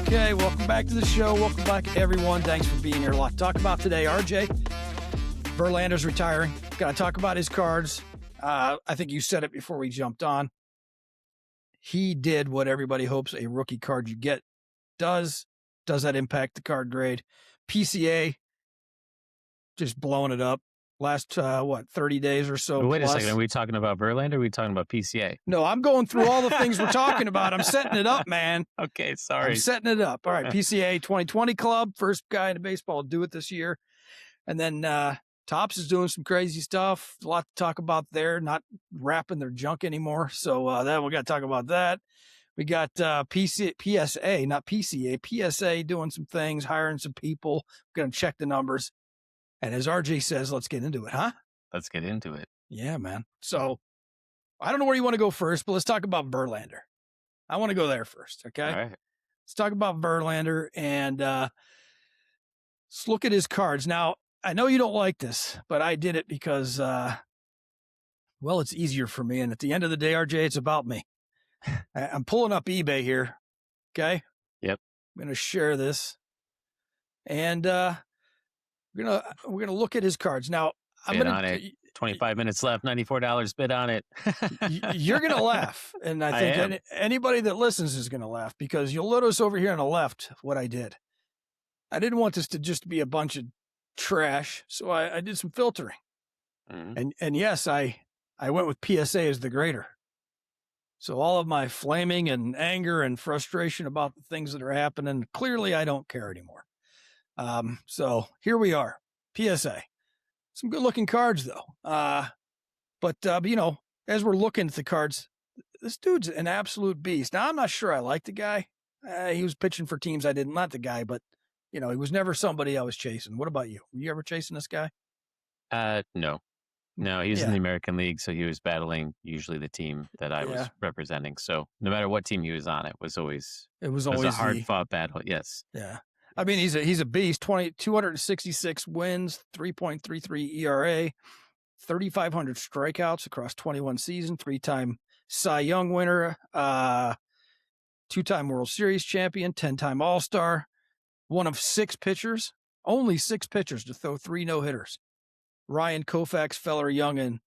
Okay, welcome back to the show. Welcome back, everyone. Thanks for being here. A lot to talk about today. RJ, Verlander's retiring. Got to talk about his cards. I think you said it before we jumped on. He did what everybody hopes a rookie card you get does. Does that impact the card grade? PCA, just blowing it up. Last, 30 days or so. Wait plus. a second. Are we talking about Verlander or are we talking about PCA? No, I'm going through all the things we're talking about. I'm setting it up, man. Okay, sorry. I'm setting it up. All right, PCA 2020 Club, first guy in baseball to do it this year. And then Topps is doing some crazy stuff. A lot to talk about there, not wrapping their junk anymore. So then we got to talk about that. We got PSA, not PCA, PSA doing some things, hiring some people. Going to check the numbers. And as RJ says, let's get into it, huh? Let's get into it. Yeah, man. So I don't know where you want to go first, but let's talk about Verlander. I want to go there first, okay? All right. Let's talk about Verlander and let's look at his cards. Now, I know you don't like this, but I did it because, well, it's easier for me. And at the end of the day, RJ, it's about me. I'm pulling up eBay here, okay? Yep. I'm going to share this. And we're gonna look at his cards. Now, I'm bid gonna on it. 25 minutes left, $94 bid on it. You're gonna laugh, and I think anybody that listens is gonna laugh because you'll notice over here on the left what I did. I didn't want this to just be a bunch of trash, so I did some filtering. Mm-hmm. And yes, I went with PSA as the grader. So all of my flaming and anger and frustration about the things that are happening, clearly I don't care anymore. So here we are, PSA. Some good looking cards though. But you know, as we're looking at the cards, this dude's an absolute beast. Now I'm not sure I like the guy. He was pitching for teams I didn't like the guy, but you know, he was never somebody I was chasing. What about you? Were you ever chasing this guy? No, he was in the American League. So he was battling usually the team that I was representing. So no matter what team he was on, it was always a hard fought battle. Yes. Yeah. I mean, he's a beast. 266 wins, 3.33 ERA, 3,500 strikeouts across 21 seasons, 3-time Cy Young winner, 2-time World Series champion, 10-time All-Star, one of only six pitchers to throw 3 no-hitters. Ryan, Koufax, Feller, Young, and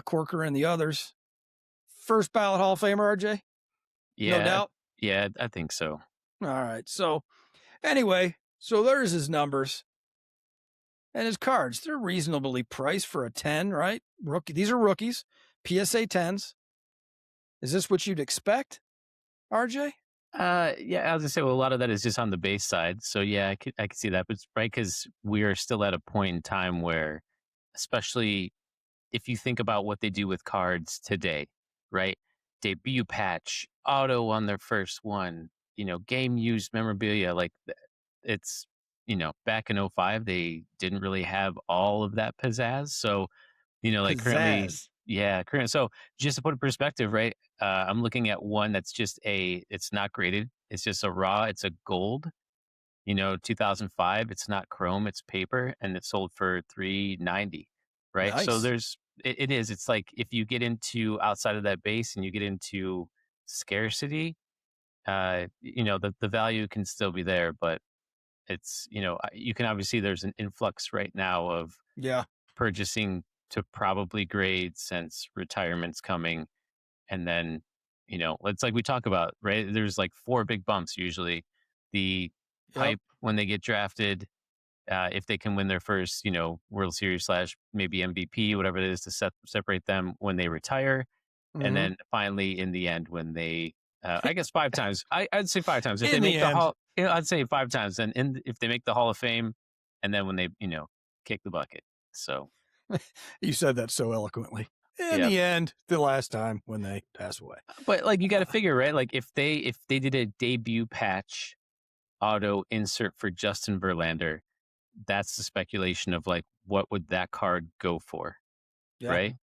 Corker and the others. First ballot Hall of Famer, RJ? Yeah. No doubt? Yeah, I think so. All right. So anyway, so there's his numbers and his cards. They're reasonably priced for a 10, right? These are rookies, PSA 10s. Is this what you'd expect, RJ? Yeah, I was gonna say, well, a lot of that is just on the base side. So yeah, I could see that, but it's right because we are still at a point in time where, especially if you think about what they do with cards today, right? Debut patch, auto on their first one. You know, game used memorabilia, like it's, you know, back in 2005, they didn't really have all of that pizzazz. So, you know, like currently. So just to put in perspective, right? I'm looking at one that's just it's not graded. It's just a raw, it's a gold, you know, 2005. It's not chrome, it's paper, and it's sold for $390, right? Nice. So it is. It's like if you get into outside of that base and you get into scarcity, you know, the value can still be there, but it's, you know, you can obviously, there's an influx right now of purchasing to probably grade since retirement's coming. And then, you know, it's like we talk about, right? There's like 4 big bumps usually. The hype when they get drafted, if they can win their first, you know, World Series / maybe MVP, whatever it is to separate them when they retire. Mm-hmm. And then finally in the end when they, I guess 5 times. I'd say 5 times. If they make the Hall, I'd say 5 times. And if they make the Hall of Fame, and then when they, you know, kick the bucket. So you said that so eloquently. In the end, the last time when they pass away. But like you got to figure, right? Like if they did a debut patch auto insert for Justin Verlander, that's the speculation of like what would that card go for, right?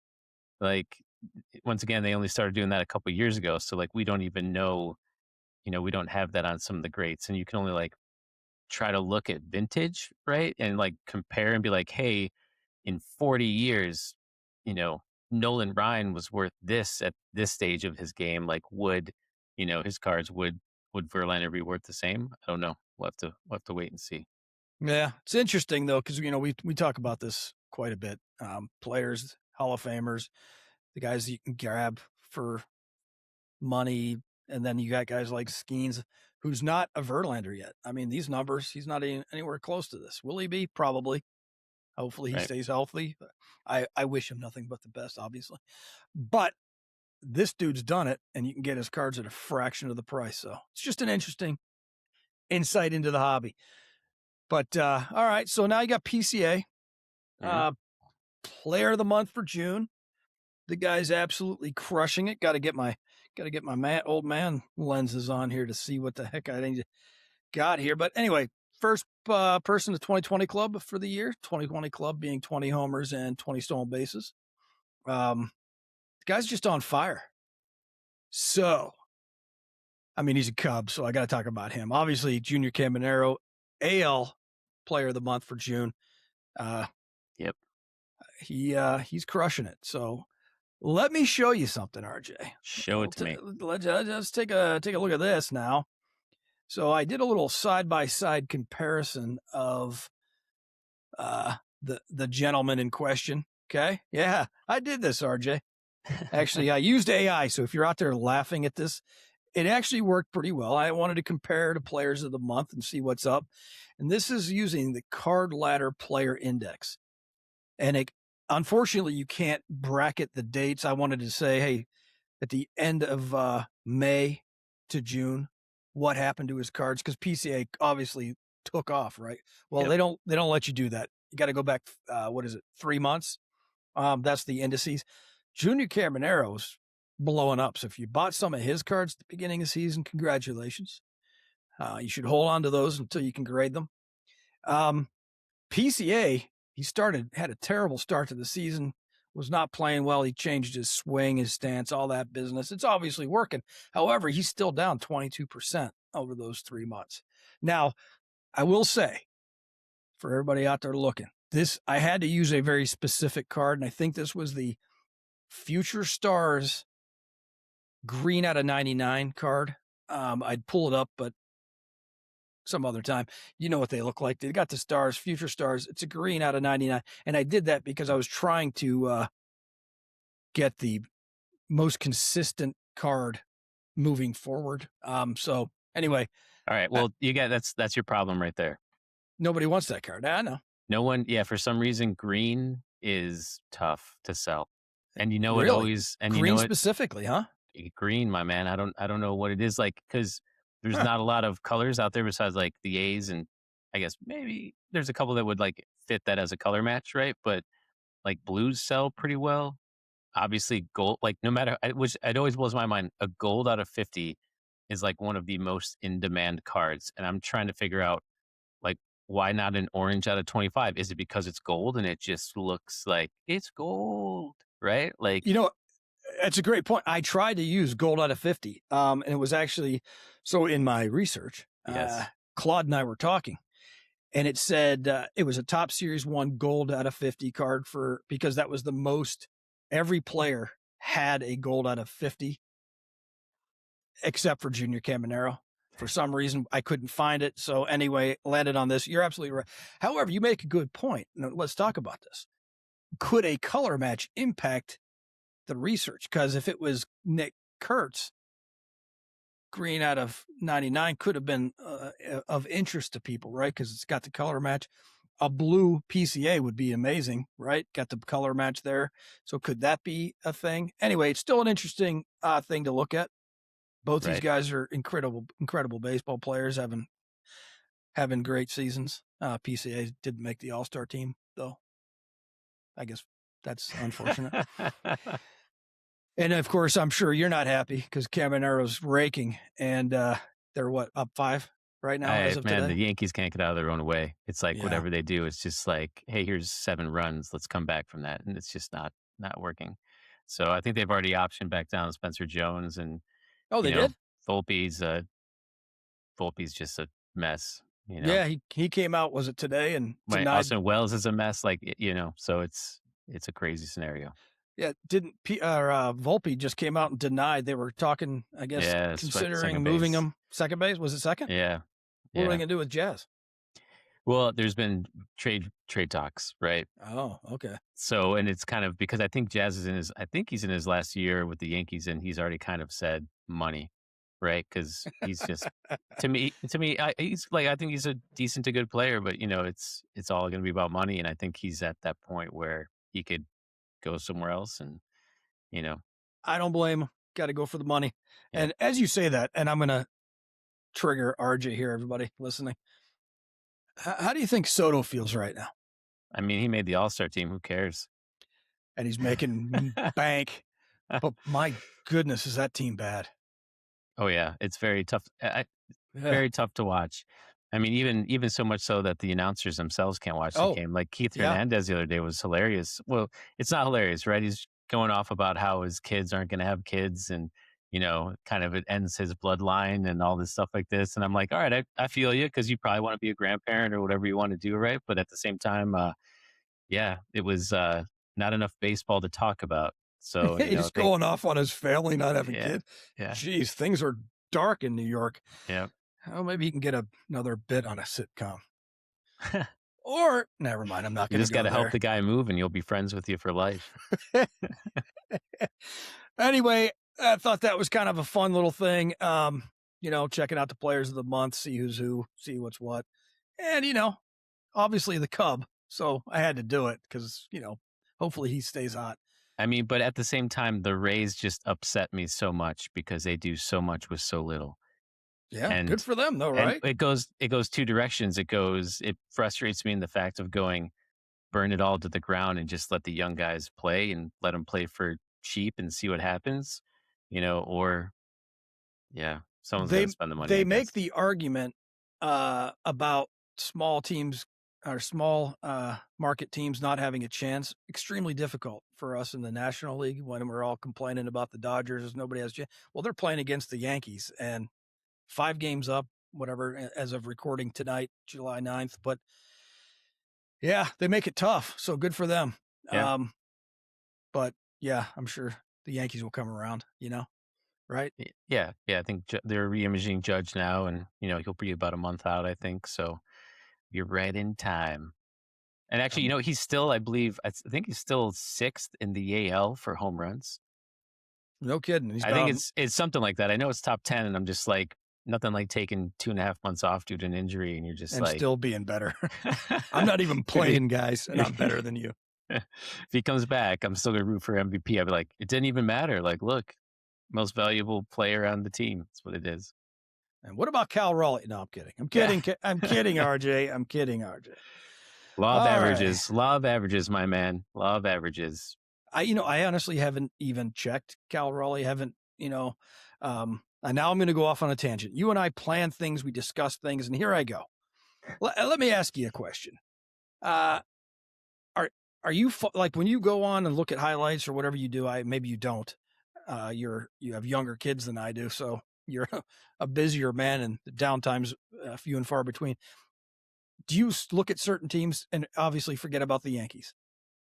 Like once again, they only started doing that a couple of years ago, so like we don't even know, you know, we don't have that on some of the greats, and you can only like try to look at vintage, right, and like compare and be like, hey, in 40 years, you know, Nolan Ryan was worth this at this stage of his game. Like would, you know, his cards would would Verlander be worth the same? I don't know. We'll have to wait and see. Yeah, it's interesting though because we talk about this quite a bit. Players, Hall of Famers, the guys you can grab for money, and then you got guys like Skeens, who's not a Verlander yet. I mean, these numbers, he's not anywhere close to this. Will he be? Probably. Hopefully he stays healthy. I wish him nothing but the best, obviously. But this dude's done it, and you can get his cards at a fraction of the price. So it's just an interesting insight into the hobby. But all right, so now you got PCA, Player of the Month for June. The guy's absolutely crushing it. Got to get my old man lenses on here to see what the heck I got here. But anyway, first person to 2020 club for the year. 2020 club being 20 homers and 20 stolen bases. The guy's just on fire. So, I mean, he's a Cub, so I got to talk about him. Obviously, Junior Caminero, AL Player of the Month for June. Yep. He's crushing it. So let me show you something, RJ. Show it to me. Let's take a look at this now. So I did a little side-by-side comparison of the gentleman in question. Okay. Yeah, I did this, RJ. Actually, I used AI. So if you're out there laughing at this, it actually worked pretty well. I wanted to compare to players of the month and see what's up. And this is using the Card Ladder Player Index. And unfortunately, you can't bracket the dates. I wanted to say, hey, at the end of May to June, what happened to his cards? Because PCA obviously took off, right? Well, they don't let you do that. You got to go back, 3 months? That's the indices. Junior Caminero's blowing up. So if you bought some of his cards at the beginning of the season, congratulations. You should hold on to those until you can grade them. PCA, had a terrible start to the season, was not playing well. He changed his swing, his stance, all that business. It's obviously working. However, he's still down 22% over those 3 months. Now, I will say, for everybody out there looking, I had to use a very specific card, and I think this was the Future Stars green out of 99 card. I'd pull it up, but some other time. You know what they look like. They got the stars, Future Stars. It's a green out of 99. And I did that because I was trying to get the most consistent card moving forward. So anyway. All right. Well, that's your problem right there. Nobody wants that card. I know. No one. Yeah. For some reason, green is tough to sell. And you know, really? It always, and green you know specifically, huh? Green, my man. I don't know what it is like, because there's not a lot of colors out there besides like the A's, and I guess maybe there's a couple that would like fit that as a color match, right? But like blues sell pretty well. Obviously, gold, like no matter, which it always blows my mind, a gold out of 50 is like one of the most in demand cards, and I'm trying to figure out like why not an orange out of 25? Is it because it's gold and it just looks like it's gold, right? Like, that's a great point. I tried to use gold out of 50. And it was actually, so in my research, Claude and I were talking, and it said it was a top series 1 gold out of 50 card because that was the most. Every player had a gold out of 50 except for Junior Caminero. For some reason, I couldn't find it. So anyway, landed on this. You're absolutely right. However, you make a good point. Now, let's talk about this. Could a color match impact the research? Because if it was Nick Kurtz, green out of 99 could have been of interest to people, right? Because it's got the color match. A blue PCA would be amazing, right? Got the color match there. So could that be a thing? Anyway, it's still an interesting thing to look at. Both these guys are incredible baseball players, having great seasons. PCA didn't make the All-Star team, though. I guess that's unfortunate. And of course, I'm sure you're not happy because Caminero's raking, and they're up 5 right now as of today. The Yankees can't get out of their own way. It's like whatever they do, it's just like, hey, here's 7 runs. Let's come back from that, and it's just not working. So I think they've already optioned back down Spencer Jones, and they did. Volpe's just a mess. Yeah, he came out. Was it today? And Austin Wells is a mess. Like so it's a crazy scenario. Yeah, didn't Volpe just came out and denied they were talking, I guess, considering moving him second base. Was it second? Yeah. What are they going to do with Jazz? Well, there's been trade talks, right? Oh, okay. So, and it's kind of because I think Jazz is I think he's in his last year with the Yankees, and he's already kind of said money, right? Because he's just to me, he's like, I think he's a decent to good player, but it's all going to be about money, and I think he's at that point where he could go somewhere else, and I don't blame him. Got to go for the money. Yeah. And as you say that, and I'm going to trigger RJ here, everybody listening. How do you think Soto feels right now? I mean, he made the All-Star team. Who cares? And he's making bank. But my goodness, is that team bad? Oh yeah, it's very tough. Very tough to watch. I mean, even so much so that the announcers themselves can't watch the game. Like Keith Hernandez the other day was hilarious. Well, it's not hilarious, right? He's going off about how his kids aren't going to have kids, and kind of it ends his bloodline and all this stuff like this. And I'm like, all right, I feel you, because you probably want to be a grandparent or whatever you want to do, right? But at the same time, it was not enough baseball to talk about. So he's going off on his family not having kids. Yeah. Jeez, things are dark in New York. Yeah. Oh, maybe he can get another bit on a sitcom. Or never mind, I'm not going to. You just got to help the guy move, and you'll be friends with you for life. Anyway, I thought that was kind of a fun little thing. Checking out the players of the month, see who's who, see what's what, and obviously the Cub. So I had to do it because hopefully he stays hot. I mean, but at the same time, the Rays just upset me so much because they do so much with so little. Yeah, and good for them though, right? It goes two directions. It frustrates me in the fact of going, burn it all to the ground and just let the young guys play and let them play for cheap and see what happens, or someone's going to spend the money. They make the argument about small teams or small market teams not having a chance. Extremely difficult for us in the National League when we're all complaining about the Dodgers. Nobody has a chance. Well, they're playing against the Yankees and 5 games up, whatever, as of recording tonight, July 9th. But yeah, they make it tough. So good for them. Yeah. But yeah, I'm sure the Yankees will come around, right? Yeah. I think they're reimaging Judge now, and, he'll be about a month out, I think. So you're right in time. And actually, he's still, I think he's still 6th in the AL for home runs. No kidding. I think it's something like that. I know it's top 10, and I'm just like, nothing like taking 2.5 months off due to an injury, and you're just and still being better. I'm not even playing, guys, and I'm better than you. If he comes back, I'm still gonna root for MVP. I'll be like, it didn't even matter. Like, look, most valuable player on the team. That's what it is. And what about Cal Raleigh? No, I'm kidding. I'm kidding. Yeah. I'm kidding, RJ. I'm kidding, RJ. Law of averages. Right. Law of averages, my man. Law of averages. I honestly haven't even checked Cal Raleigh. Haven't, and now I'm going to go off on a tangent. You and I plan things, we discuss things, and here I go. Let me ask you a question. Are you like when you go on and look at highlights or whatever you do? Maybe you don't. You have younger kids than I do, so you're a busier man, and the downtime's few and far between. Do you look at certain teams and obviously forget about the Yankees?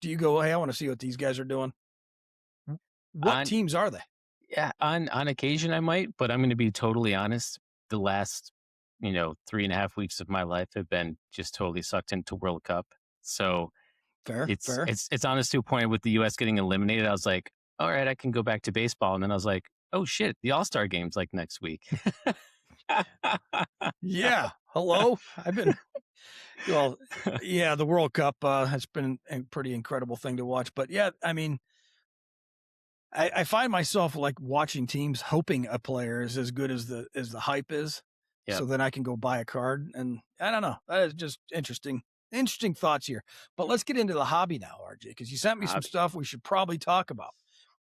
Do you go, hey, I want to see what these guys are doing? What teams are they? Yeah, on occasion I might, but I'm going to be totally honest. The last, 3.5 weeks of my life have been just totally sucked into World Cup. So fair. It's honest to a point with the U.S. getting eliminated. I was like, all right, I can go back to baseball. And then I was like, oh shit, the All-Star game's like next week. Yeah. Hello. The World Cup has been a pretty incredible thing to watch. But yeah, I mean, I find myself like watching teams hoping a player is as good as the hype is. Yep. So then I can go buy a card. And I don't know. That is just interesting thoughts here. But let's get into the hobby now, RJ, because you sent me some stuff we should probably talk about.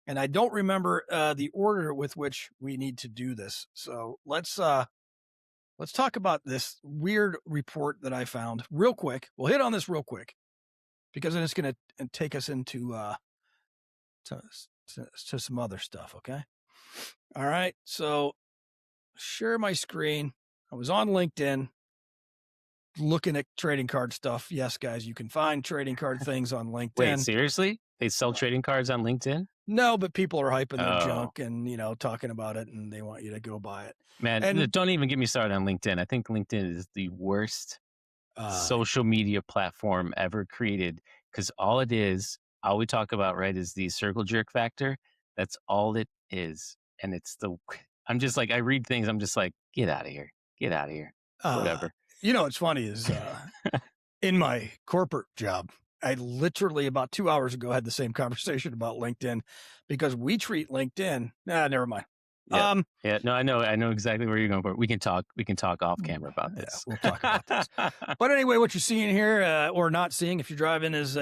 And I don't remember the order with which we need to do this. So let's talk about this weird report that I found real quick. We'll hit on this real quick because then it's going to take us into to some other stuff. Okay. All right. So share my screen. I was on LinkedIn looking at trading card stuff. Yes, guys, you can find trading card things on LinkedIn. Wait, seriously? They sell trading cards on LinkedIn? No, but people are hyping their Oh. junk and, talking about it, and they want you to go buy it. Man, And don't even get me started on LinkedIn. I think LinkedIn is the worst social media platform ever created because all we talk about, right, is the circle jerk factor. That's all it is. And I'm just like, I read things, I'm just like, get out of here. Get out of here. Whatever. What's funny is in my corporate job, I literally about 2 hours ago had the same conversation about LinkedIn because we treat LinkedIn. Never mind. Yeah. No, I know exactly where you're going for. We can talk off camera about this. Yeah, we'll talk about this. But anyway, what you're seeing here or not seeing if you're driving is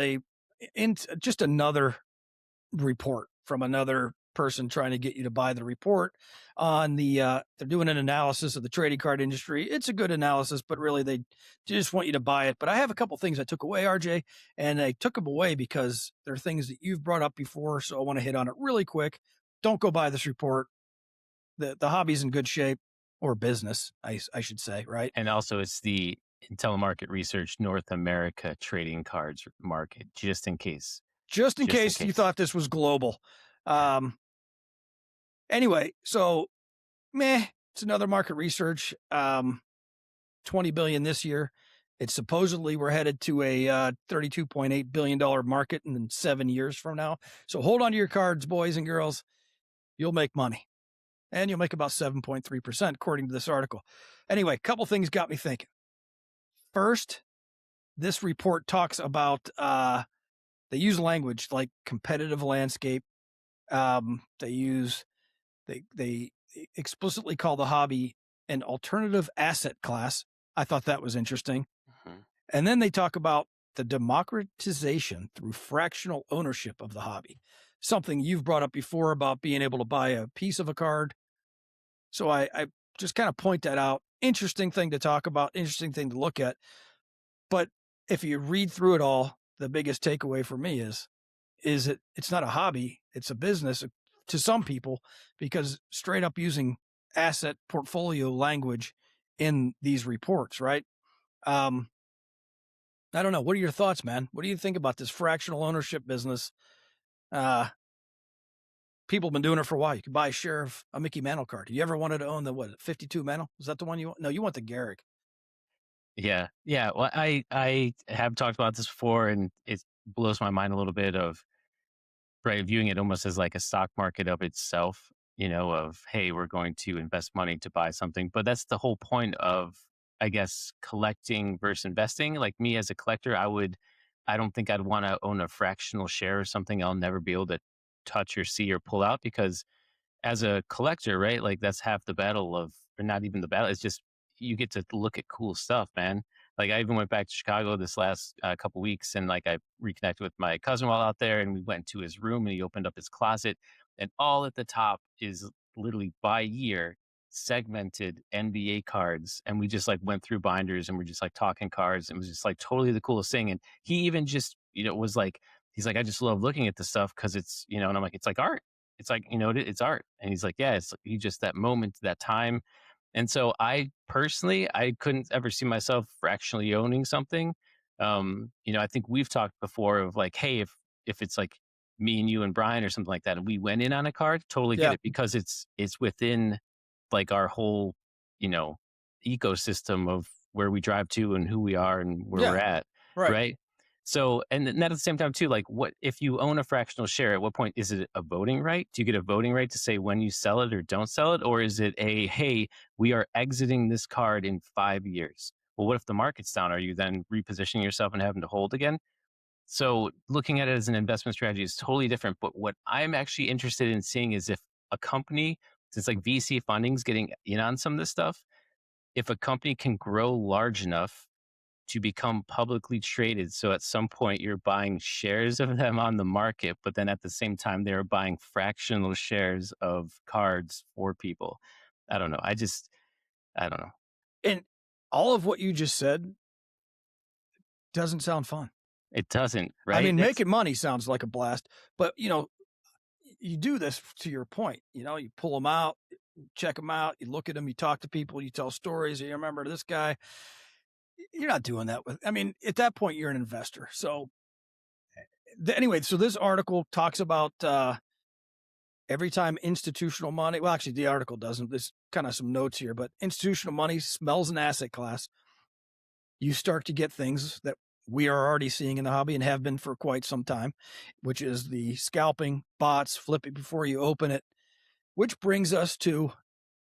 just another report from another person trying to get you to buy the report on they're doing an analysis of the trading card industry. It's a good analysis, but really they just want you to buy it. But I have a couple things I took away, RJ, and I took them away because they're things that you've brought up before. So I want to hit on it really quick. Don't go buy this report. The hobby's in good shape, or business, I should say, right? And also it's the Telemarket Research North America trading cards market, just in case. Just in case you thought this was global. Anyway, so it's another market research. 20 billion this year. It's supposedly we're headed to a $32.8 billion market in 7 years from now. So hold on to your cards, boys and girls. You'll make money. And you'll make about 7.3%, according to this article. Anyway, a couple things got me thinking. First, this report talks about they use language like competitive landscape. They explicitly call the hobby an alternative asset class. I thought that was interesting. Mm-hmm. And then they talk about the democratization through fractional ownership of the hobby, something you've brought up before about being able to buy a piece of a card. So I just kind of point that out. Interesting thing to talk about, interesting thing to look at. But if you read through it all, the biggest takeaway for me is it's not a hobby, it's a business to some people, because straight up using asset portfolio language in these reports, right? I don't know. What are your thoughts, man? What do you think about this fractional ownership business? People have been doing it for a while. You can buy a share of a Mickey Mantle card. You ever wanted to own the 52 Mantle? Is that the one you want? No, you want the Garrick. Yeah. Well, I have talked about this before, and it blows my mind a little bit of, right, viewing it almost as like a stock market of itself, of, hey, we're going to invest money to buy something. But that's the whole point of, I guess, collecting versus investing. Like me as a collector, I don't think I'd want to own a fractional share or something I'll never be able to touch or see or pull out, because as a collector, right, like that's half the battle of, or not even the battle, it's just you get to look at cool stuff, man. Like I even went back to Chicago this last couple weeks, and like I reconnected with my cousin while out there, and we went to his room and he opened up his closet, and all at the top is literally by year segmented NBA cards. And we just like went through binders and we're just like talking cards. And it was just like totally the coolest thing. And he even just, was like, he's like, I just love looking at this stuff because it's, and I'm like, it's like art. It's like, it's art. And he's like, yeah, it's like, just that moment, that time. And so I personally, I couldn't ever see myself fractionally owning something. I think we've talked before of like, hey, if it's like me and you and Brian or something like that, and we went in on a card, totally get it, because it's within like our whole, ecosystem of where we drive to and who we are and where we're at. Right. So, and then at the same time too, like what, if you own a fractional share, at what point is it a voting right? Do you get a voting right to say when you sell it or don't sell it? Or is it hey, we are exiting this card in 5 years? Well, what if the market's down? Are you then repositioning yourself and having to hold again? So looking at it as an investment strategy is totally different. But what I'm actually interested in seeing is if a company, since like VC funding's getting in on some of this stuff, if a company can grow large enough to become publicly traded. So at some point you're buying shares of them on the market, but then at the same time, they're buying fractional shares of cards for people. I don't know. I don't know. And all of what you just said doesn't sound fun. It doesn't, right? I mean, making money sounds like a blast, but you do this to your point, you pull them out, check them out, you look at them, you talk to people, you tell stories. You remember this guy. You're not doing that at that point, you're an investor. So anyway, so this article talks about every time institutional money, well, actually, the article doesn't. There's kind of some notes here, but institutional money smells an asset class. You start to get things that we are already seeing in the hobby and have been for quite some time, which is the scalping, bots, flip it before you open it, which brings us to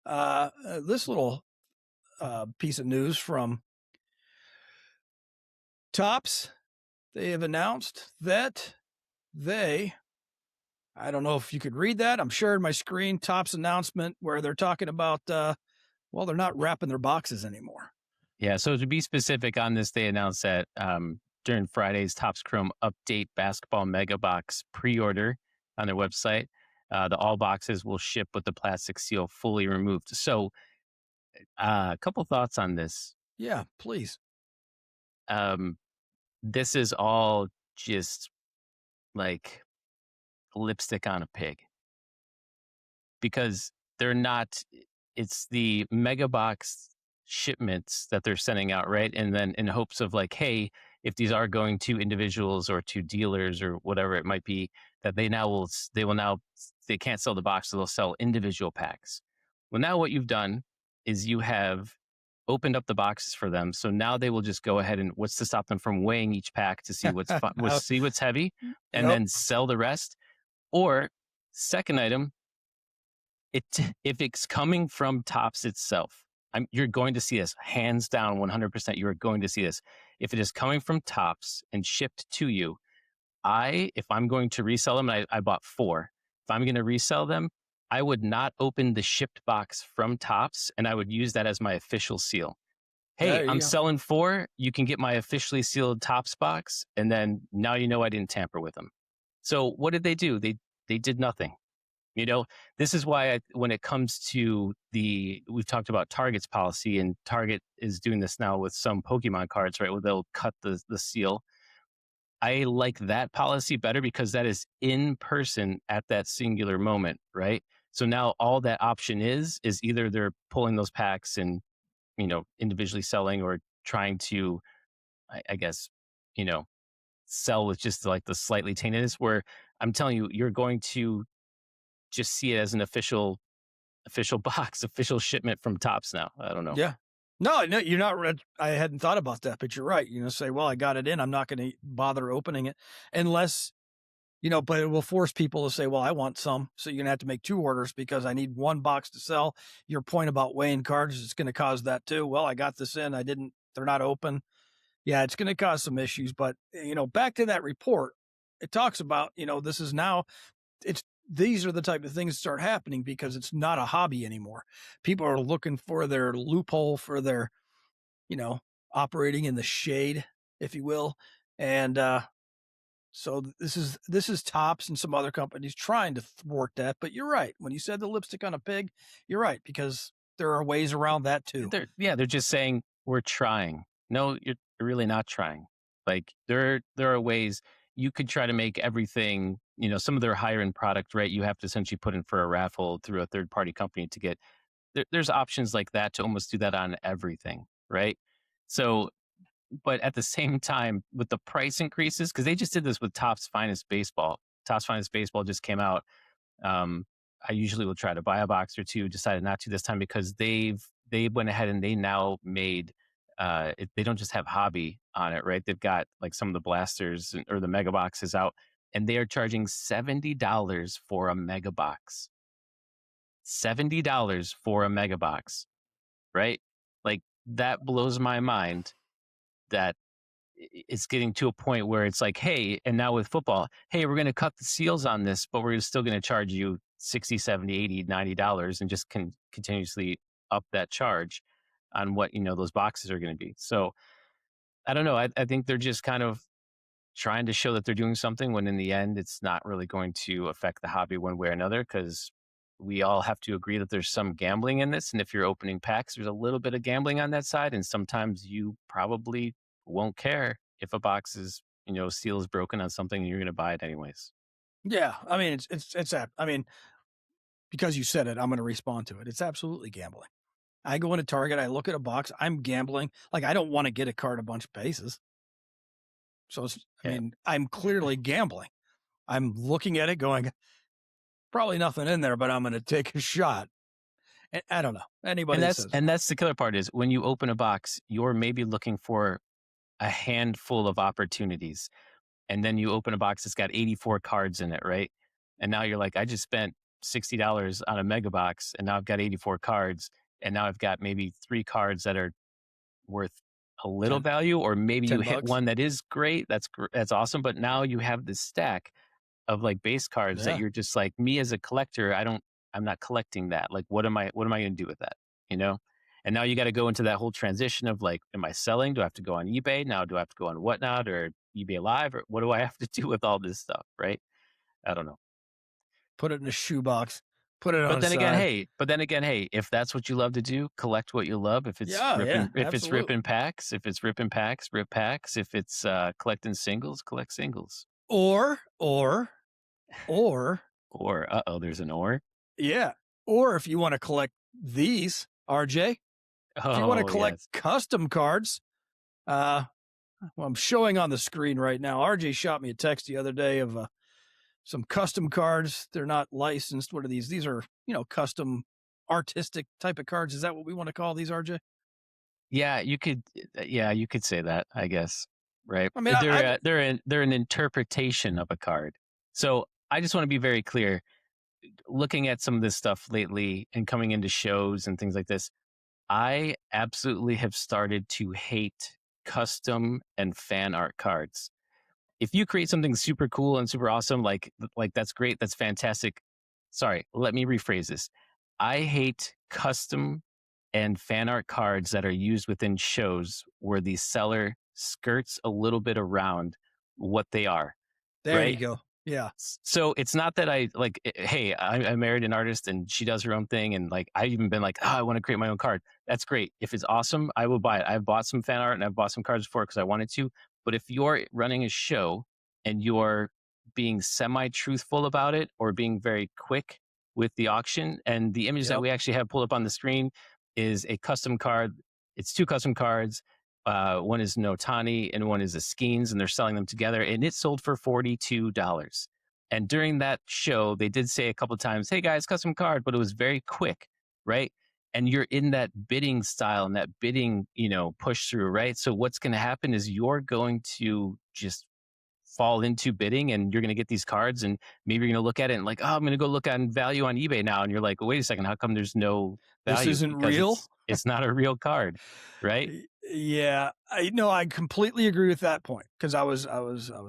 this little piece of news from Topps. They have announced that I don't know if you could read that. I'm sharing my screen, Topps announcement where they're talking about, well, they're not wrapping their boxes anymore. Yeah, so to be specific on this, they announced that during Friday's Topps Chrome Update Basketball Mega Box pre-order on their website, the all boxes will ship with the plastic seal fully removed. So a couple thoughts on this. Yeah, please. This is all just like lipstick on a pig because they're not, it's the mega box shipments that they're sending out, right? And then in hopes of like, hey, if these are going to individuals or to dealers or whatever it might be, that they can't sell the box, so they'll sell individual packs. Well, now what you've done is you have opened up the boxes for them, so now they will just go ahead and what's to stop them from weighing each pack to see what's see what's heavy and then sell the rest. Or second item, if it's coming from Topps itself, you're going to see this hands down 100%. You are going to see this. If it is coming from Topps and shipped to you, if I'm going to resell them, and I bought 4, if I'm going to resell them, I would not open the shipped box from Topps, and I would use that as my official seal. Hey, I'm selling 4. You can get my officially sealed Topps box, and then now you know I didn't tamper with them. So what did they do? They did nothing. You know, this is why when it comes to we've talked about Target's policy, and Target is doing this now with some Pokemon cards, right, where they'll cut the seal. I like that policy better because that is in person at that singular moment, right? So now all that option is either they're pulling those packs and, individually selling or trying to, I guess, sell with just like the slightly taintedness, where I'm telling you, you're going to just see it as an official box, official shipment from Topps now. I don't know. Yeah. No, you're not. I hadn't thought about that, but you're right. Say, well, I got it in. I'm not going to bother opening it unless, but it will force people to say, well, I want some. So you're going to have to make 2 orders because I need 1 box to sell. Your point about weighing cards is going to cause that too. Well, I got this in. They're not open. Yeah, it's going to cause some issues. But, back to that report, it talks about, this is now, these are the type of things that start happening because it's not a hobby anymore. People are looking for their loophole for their, operating in the shade, if you will. And so this is Topps and some other companies trying to thwart that. But you're right. When you said the lipstick on a pig, you're right, because there are ways around that too. They're just saying we're trying. No, you're really not trying. Like there are ways you could try to make everything, some of their higher end product, right? You have to essentially put in for a raffle through a third party company to get, there's options like that to almost do that on everything, right? So, but at the same time, with the price increases, because they just did this with Topps Finest Baseball. Topps Finest Baseball just came out. I usually will try to buy a box or 2, decided not to this time because they went ahead and they now made, they don't just have hobby on it, right? They've got like some of the blasters or the mega boxes out, and they are charging $70 for a mega box. $70 for a mega box, right? Like that blows my mind that it's getting to a point where it's like, hey, and now with football, hey, we're going to cut the seals on this, but we're still going to charge you $60, $70, $80, $90 and just continuously up that charge on what, those boxes are going to be. So I don't know. I think they're just kind of trying to show that they're doing something when in the end, it's not really going to affect the hobby one way or another, because we all have to agree that there's some gambling in this. And if you're opening packs, there's a little bit of gambling on that side. And sometimes you probably won't care if a box is, seal is broken on something and you're going to buy it anyways. Yeah. I mean, because you said it, I'm going to respond to it. It's absolutely gambling. I go into Target, I look at a box, I'm gambling. Like, I don't want to get a card a bunch of bases. So I mean, I'm clearly gambling. I'm looking at it going, probably nothing in there, but I'm going to take a shot. And I don't know. Anybody says. And that's the killer part is when you open a box, you're maybe looking for a handful of opportunities. And then you open a box that's got 84 cards in it, right? And now you're like, I just spent $60 on a mega box, and now I've got 84 cards, and now I've got maybe 3 cards that are worth a little value, or maybe you hit one that is great. That's awesome. But now you have this stack of like base cards that you're just like, me as a collector, I'm not collecting that. Like, what am I going to do with that? You know? And now you got to go into that whole transition of like, am I selling? Do I have to go on eBay now? Do I have to go on Whatnot or eBay Live? Or what do I have to do with all this stuff? Right? I don't know. Put it in a shoebox. Put it on. But then again, hey, if that's what you love to do, collect what you love. If it's it's ripping packs, if it's ripping packs, rip packs. If it's collecting singles, collect singles. Or. There's an or. Yeah. Or if you want to collect these, RJ, if you want to collect custom cards, well, I'm showing on the screen right now. RJ shot me a text the other day of some custom cards. They're not licensed. What are these? These are, custom artistic type of cards. Is that what we want to call these, RJ? Yeah, you could say that, I guess. Right. I mean, they're an interpretation of a card. So I just want to be very clear. Looking at some of this stuff lately and coming into shows and things like this, I absolutely have started to hate custom and fan art cards. If you create something super cool and super awesome, like that's great, that's fantastic. Sorry, let me rephrase this. I hate custom and fan art cards that are used within shows where the seller skirts a little bit around what they are. There you go. Yeah. So it's not that I like, hey, I married an artist and she does her own thing. And like, I've even been like, I want to create my own card. That's great. If it's awesome, I will buy it. I've bought some fan art and I've bought some cards before because I wanted to. But if you're running a show and you're being semi-truthful about it or being very quick with the auction, and the image that we actually have pulled up on the screen is a custom card. It's 2 custom cards. One is Notani and one is a Skeens, and they're selling them together, and it sold for $42. And during that show, they did say a couple of times, hey guys, custom card, but it was very quick, right? And you're in that bidding style and that bidding, push through, right? So what's going to happen is you're going to just fall into bidding, and you're going to get these cards, and maybe you're going to look at it and like, I'm going to go look on value on eBay now. And you're like, wait a second, how come there's no value? This isn't real? It's not a real card, right? Yeah, I completely agree with that point, because I was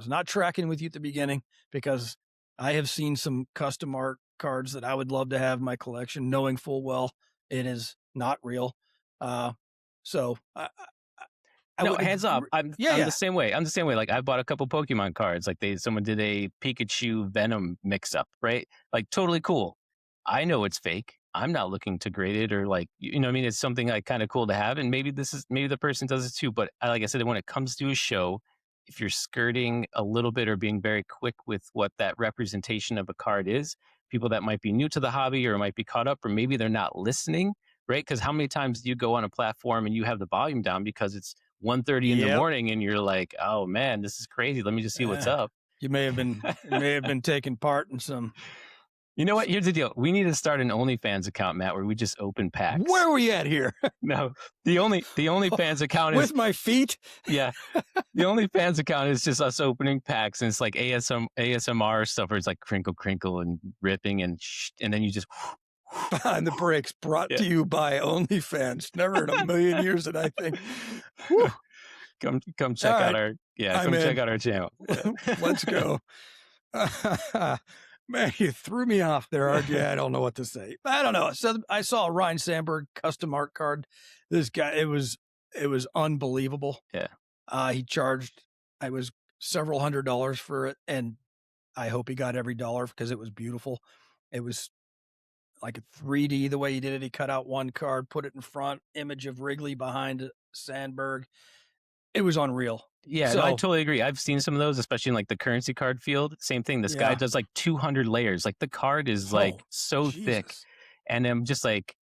not tracking with you at the beginning, because I have seen some custom art cards that I would love to have in my collection, knowing full well it is not real. So hands up. I'm the same way. I'm the same way. Like, I bought a couple Pokemon cards. Like, someone did a Pikachu Venom mix up, right? Like, totally cool. I know it's fake. I'm not looking to grade it, or like, what I mean? It's something like kind of cool to have. And maybe the person does it too. But like I said, when it comes to a show, if you're skirting a little bit or being very quick with what that representation of a card is, people that might be new to the hobby or might be caught up, or maybe they're not listening, right? Because how many times do you go on a platform and you have the volume down because it's 1:30 in the morning and you're like, oh man, this is crazy. Let me just see what's up. You may have been taking part in some. You know what? Here's the deal. We need to start an OnlyFans account, Matt, where we just open packs. Where are we at here? No, the OnlyFans account is with my feet. Yeah, the OnlyFans account is just us opening packs, and it's like ASMR stuff, where it's like crinkle, crinkle, and ripping, and then you just. On the brakes, brought to you by OnlyFans. Never in a million years did I think. Come check out check out our channel. Let's go. Man, you threw me off there, RJ. I don't know what to say. I don't know. So I saw a Ryan Sandberg custom art card. This guy, it was unbelievable. Yeah. He charged, I was several $100s for it, and I hope he got every dollar because it was beautiful. It was like a 3D the way he did it. He cut out one card, put it in front, image of Wrigley behind Sandberg. It was unreal. Yeah, so, I totally agree. I've seen some of those, especially in like the currency card field. Same thing. This guy does like 200 layers. Like, the card is like so thick, and I'm just like,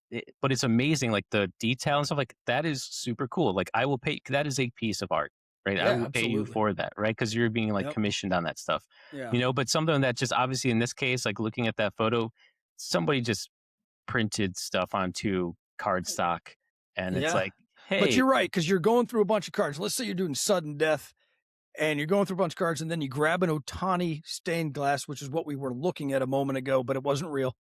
but it's amazing. Like, the detail and stuff like that is super cool. Like, I will pay. That is a piece of art, right? I Yeah, will pay you absolutely. for that, right? Because you're being like Yep. commissioned on that stuff, Yeah. but something that just obviously in this case, like looking at that photo, somebody just printed stuff onto cardstock, and it's Yeah. like, But hey, you're right, because you're going through a bunch of cards. Let's say you're doing sudden death and you're going through a bunch of cards, and then you grab an Otani stained glass, which is what we were looking at a moment ago, but it wasn't real.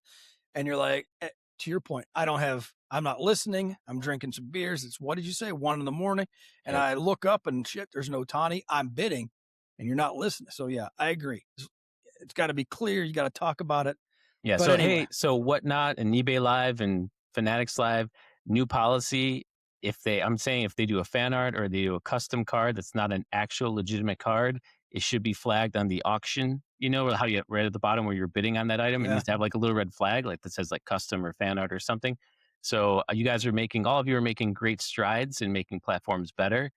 And you're like, to your point, I'm not listening. I'm drinking some beers. It's, what did you say? 1 a.m. And yep. I look up and shit, there's no Otani. I'm bidding and you're not listening. So yeah, I agree. It's got to be clear. You got to talk about it. Yeah. But So anyway, hey, so Whatnot and eBay Live and Fanatics Live, new policy. I'm saying if they do a fan art or they do a custom card that's not an actual legitimate card, it should be flagged on the auction. You know how you right at the bottom where you're bidding on that item, it yeah, needs to have like a little red flag, like that says like custom or fan art or something. So all of you are making great strides in making platforms better.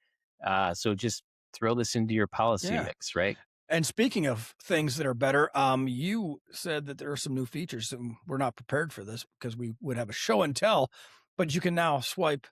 So just throw this into your policy yeah. mix, right? And speaking of things that are better, you said that there are some new features, and we're not prepared for this because we would have a show and tell, but you can now swipe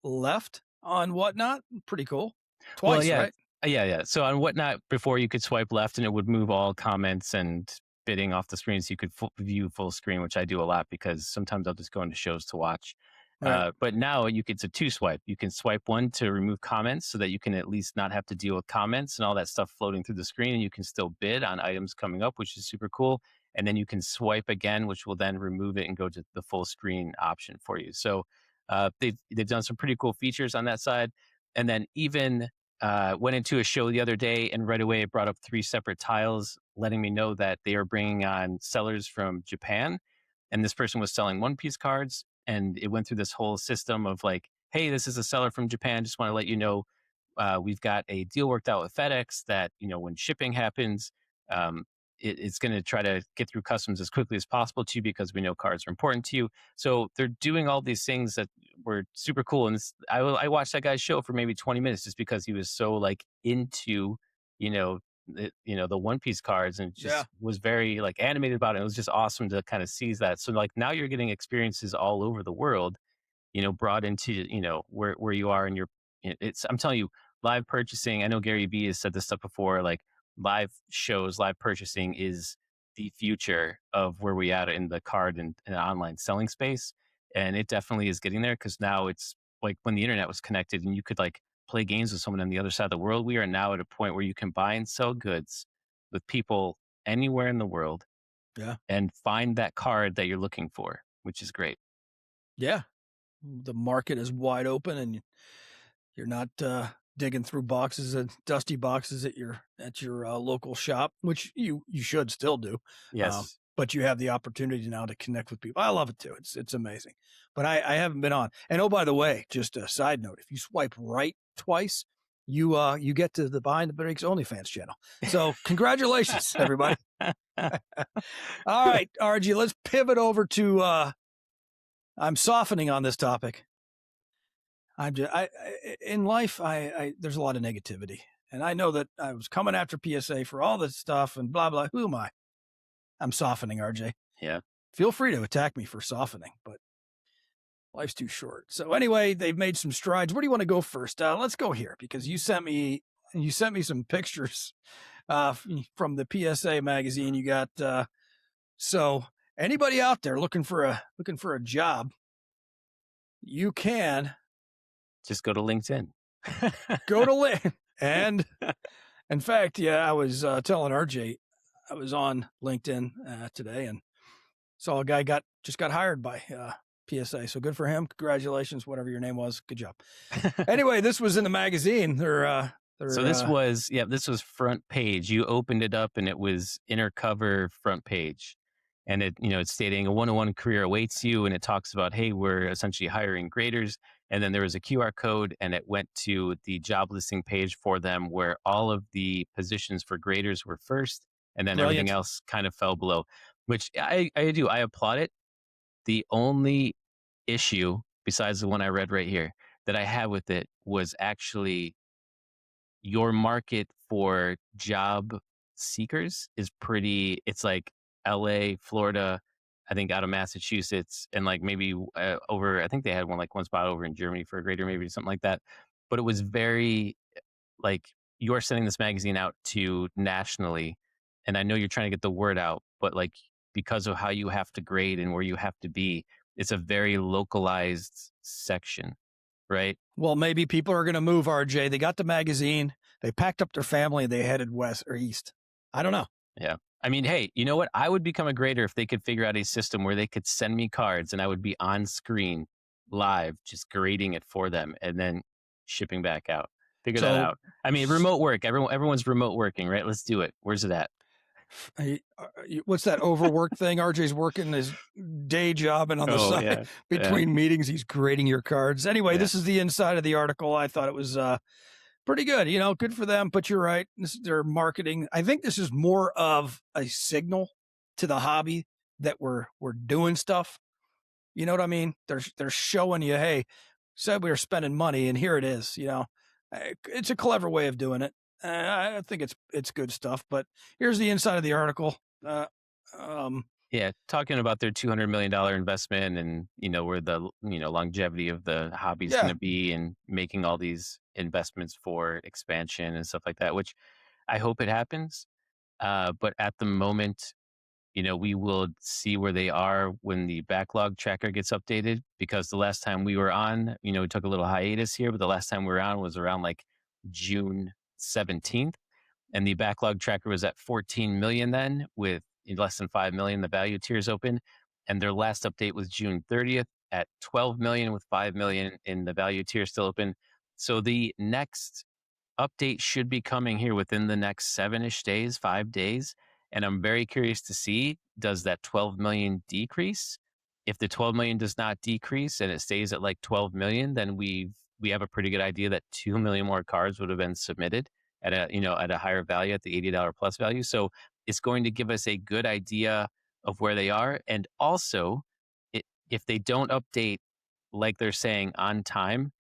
left on Whatnot. Pretty cool. Well, Twice, yeah. right? Yeah. So on Whatnot, before you could swipe left and it would move all comments and bidding off the screen so you could view full screen, which I do a lot because sometimes I'll just go into shows to watch. Right. But now it's a two swipe. You can swipe one to remove comments so that you can at least not have to deal with comments and all that stuff floating through the screen, and you can still bid on items coming up, which is super cool. And then you can swipe again, which will then remove it and go to the full screen option for you. So they've done some pretty cool features on that side. And then even went into a show the other day, and right away it brought up 3 separate tiles, letting me know that they are bringing on sellers from Japan. And this person was selling One Piece cards, and it went through this whole system of like, hey, this is a seller from Japan. Just want to let you know, we've got a deal worked out with FedEx that when shipping happens, it's going to try to get through customs as quickly as possible to you because we know cards are important to you. So they're doing all these things that were super cool. And I watched that guy's show for maybe 20 minutes just because he was so like into, the One Piece cards, and Yeah. just was very like animated about it. It was just awesome to kind of seize that. So like now you're getting experiences all over the world, brought into, where you are in your, I'm telling you, live purchasing. I know Gary Vee has said this stuff before, like live shows, live purchasing is the future of where we at in the card and online selling space. And it definitely is getting there because now it's like when the internet was connected and you could like play games with someone on the other side of the world. We are now at a point where you can buy and sell goods with people anywhere in the world Yeah. and find that card that you're looking for, which is great. Yeah. The market is wide open, and you're not digging through boxes and dusty boxes at your local shop, which you should still do. Yes. But you have the opportunity now to connect with people. I love it too. It's amazing. But I haven't been on. And oh, by the way, just a side note: if you swipe right twice, you get to the Behind the Breaks OnlyFans channel. So congratulations, everybody. All right, RG, let's pivot over to. I'm softening on this topic. In life, there's a lot of negativity, and I know that I was coming after PSA for all this stuff and blah, blah. Who am I? I'm softening, RJ. Yeah. Feel free to attack me for softening, but life's too short. So anyway, they've made some strides. Where do you want to go first? Let's go here because you sent me some pictures, from the PSA magazine. You got, so anybody out there looking for a job, you can Just go to LinkedIn. go to LinkedIn. And in fact, yeah, I was telling RJ, I was on LinkedIn today and saw a guy just got hired by PSA. So good for him. Congratulations, whatever your name was. Good job. Anyway, this was in the magazine. So this was front page. You opened it up and it was inner cover front page. And it's stating a 101 career awaits you. And it talks about, hey, we're essentially hiring graders. And then there was a QR code and it went to the job listing page for them where all of the positions for graders were first. And then Brilliant. everything else kind of fell below, which I do. I applaud it. The only issue besides the one I read right here that I had with it was actually your market for job seekers is it's like LA, Florida, I think out of Massachusetts, and like maybe over, I think they had one spot over in Germany for a grader, maybe something like that. But it was very like you're sending this magazine out to nationally, and I know you're trying to get the word out, but like because of how you have to grade and where you have to be, it's a very localized section, right? Well, maybe people are going to move, RJ. They got the magazine, they packed up their family, and they headed west or east. I don't know. Yeah. I mean, hey, you know what? I would become a grader if they could figure out a system where they could send me cards and I would be on screen live, just grading it for them and then shipping back out. Figure that out. I mean, remote work. Everyone's remote working, right? Let's do it. Where's it at? What's that overwork thing? RJ's working his day job, and on the side between meetings, he's grading your cards. Anyway, this is the inside of the article. I thought it was pretty good. You know, good for them. But you're right. This is their marketing. I think this is more of a signal to the hobby that we're doing stuff. You know what I mean? They're showing you, hey, said we were spending money, and here it is. You know, it's a clever way of doing it. I think it's good stuff. But here's the inside of the article. Yeah, talking about their $200 million investment and, you know, where the, you know, longevity of the hobby is going to be, and making all these investments for expansion and stuff like that, which I hope it happens. But at the moment, you know, we will see where they are when the backlog tracker gets updated, because the last time we were on, you know, we took a little hiatus here, but the last time we were on was around like June 17th. And the backlog tracker was at 14 million then, with less than 5 million the value tiers open. And their last update was June 30th at 12 million, with 5 million in the value tier still open. So the next update should be coming here within the next 7-ish days, 5 days. And I'm very curious to see, does that 12 million decrease? If the 12 million does not decrease and it stays at like 12 million, then we have a pretty good idea that 2 million more cards would have been submitted at a, you know, at a higher value, at the $80 plus value. So it's going to give us a good idea of where they are. And also, if they don't update like they're saying on time,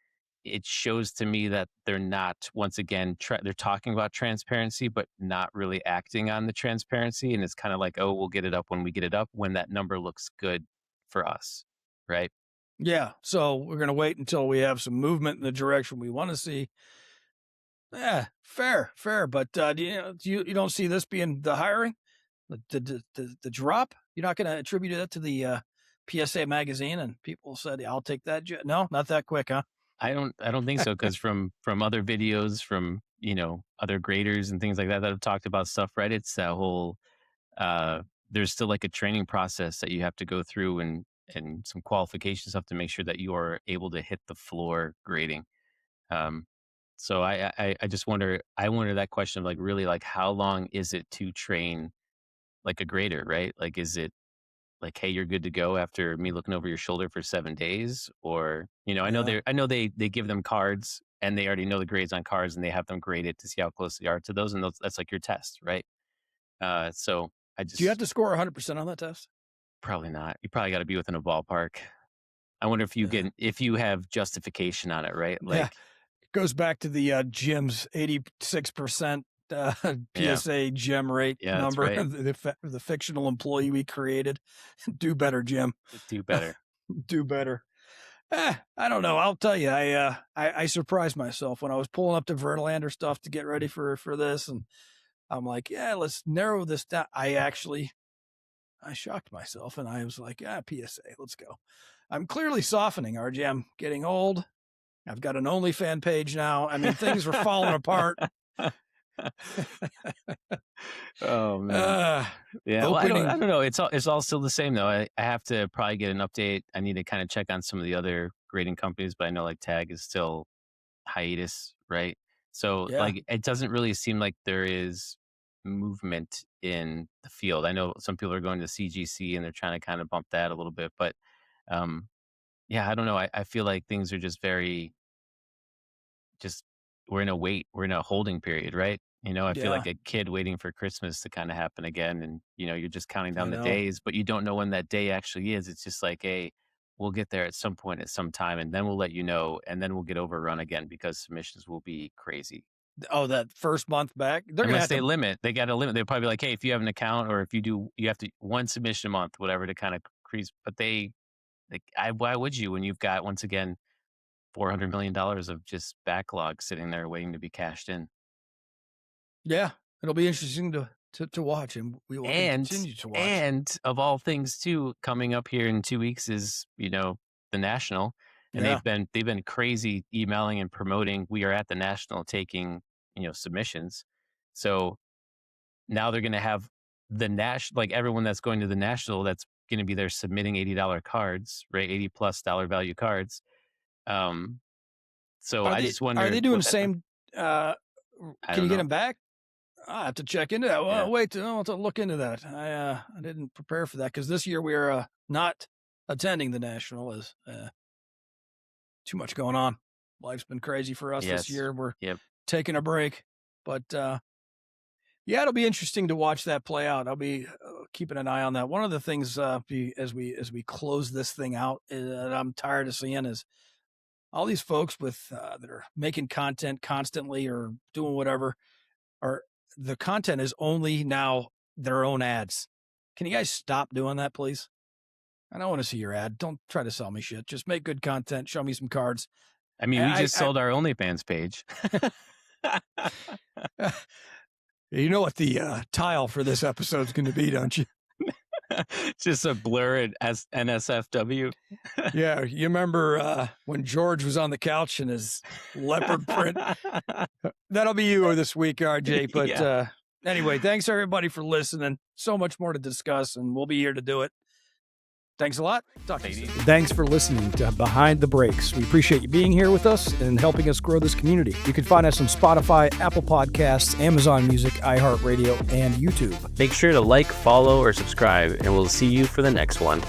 it shows to me that they're not, once again, they're talking about transparency, but not really acting on the transparency. And it's kind of like, oh, we'll get it up when we get it up, when that number looks good for us, right? Yeah. So we're going to wait until we have some movement in the direction we want to see. Yeah, fair. But you don't see this being the hiring, the drop? You're not going to attribute that to the PSA magazine, and people said, "I'll take that." No, not that quick, huh? I don't think so, because from other videos, from, you know, other graders and things like that have talked about stuff, right? It's that whole there's still like a training process that you have to go through, and some qualification stuff to make sure that you are able to hit the floor grading. So I just wonder that question of like, really, like, how long is it to train like a grader, right? Like, is it like, hey, you're good to go after me looking over your shoulder for 7 days? Or, you know, I know they give them cards, and they already know the grades on cards, and they have them graded to see how close they are to those. And that's like your test, right? So do you have to score 100% on that test? Probably not. You probably got to be within a ballpark. I wonder if you have justification on it, right? Like, it goes back to the Jim's 86% PSA gem rate number, right. the fictional employee we created. Do better, Jim. Do better. Do better. I don't know. I'll tell you, I surprised myself when I was pulling up the Verlander stuff to get ready for this, and I'm like, yeah, let's narrow this down. I shocked myself, and I was like, PSA, let's go. I'm clearly softening, RJ. I'm getting old. I've got an OnlyFans page now. I mean, things were falling apart. Oh man, yeah. Well, I don't know. It's all still the same though. I have to probably get an update. I need to kind of check on some of the other grading companies, but I know like Tag is still hiatus, right? So like, it doesn't really seem like there is movement in the field. I know some people are going to CGC and they're trying to kind of bump that a little bit, but yeah, I don't know. I feel like things are just we're in a holding period, right? You know, I feel like a kid waiting for Christmas to kind of happen again. And, you know, you're just counting down the days, but you don't know when that day actually is. It's just like, hey, we'll get there at some point at some time, and then we'll let you know, and then we'll get overrun again because submissions will be crazy. Oh, that first month back? They're going to limit. They got to limit. They'll probably be like, hey, if you have an account, or if you do, you have to one submission a month, whatever, to kind of increase. But why would you, when you've got, once again, $400 million of just backlog sitting there waiting to be cashed in. Yeah, it'll be interesting to watch, and we will continue to watch. And of all things too, coming up here in 2 weeks is, the National, and they've been crazy emailing and promoting. We are at the National taking, submissions. So now they're going to have the like everyone that's going to the National, that's going to be there submitting $80 cards, right? $80+ value cards. So I just wonder, are they doing the same? Can you get them back? I have to check into that. Well, wait, I'll have to look into that. I didn't prepare for that because this year we are not attending the National. Is too much going on. Life's been crazy for us this year. We're taking a break, but it'll be interesting to watch that play out. I'll be keeping an eye on that. One of the things as we close this thing out that I'm tired of seeing is all these folks with that are making content constantly or doing whatever. The content is only now their own ads. Can you guys stop doing that, please? I don't want to see your ad. Don't try to sell me shit. Just make good content. Show me some cards. I mean, we just sold our OnlyFans page. You know what the tile for this episode is going to be, don't you? Just a blur as NSFW. Yeah, you remember when George was on the couch in his leopard print? That'll be you this week, RJ. But anyway, thanks everybody for listening. So much more to discuss, and we'll be here to do it. Thanks a lot. Talk to you soon. Thanks for listening to Behind the Breaks. We appreciate you being here with us and helping us grow this community. You can find us on Spotify, Apple Podcasts, Amazon Music, iHeartRadio, and YouTube. Make sure to like, follow, or subscribe, and we'll see you for the next one.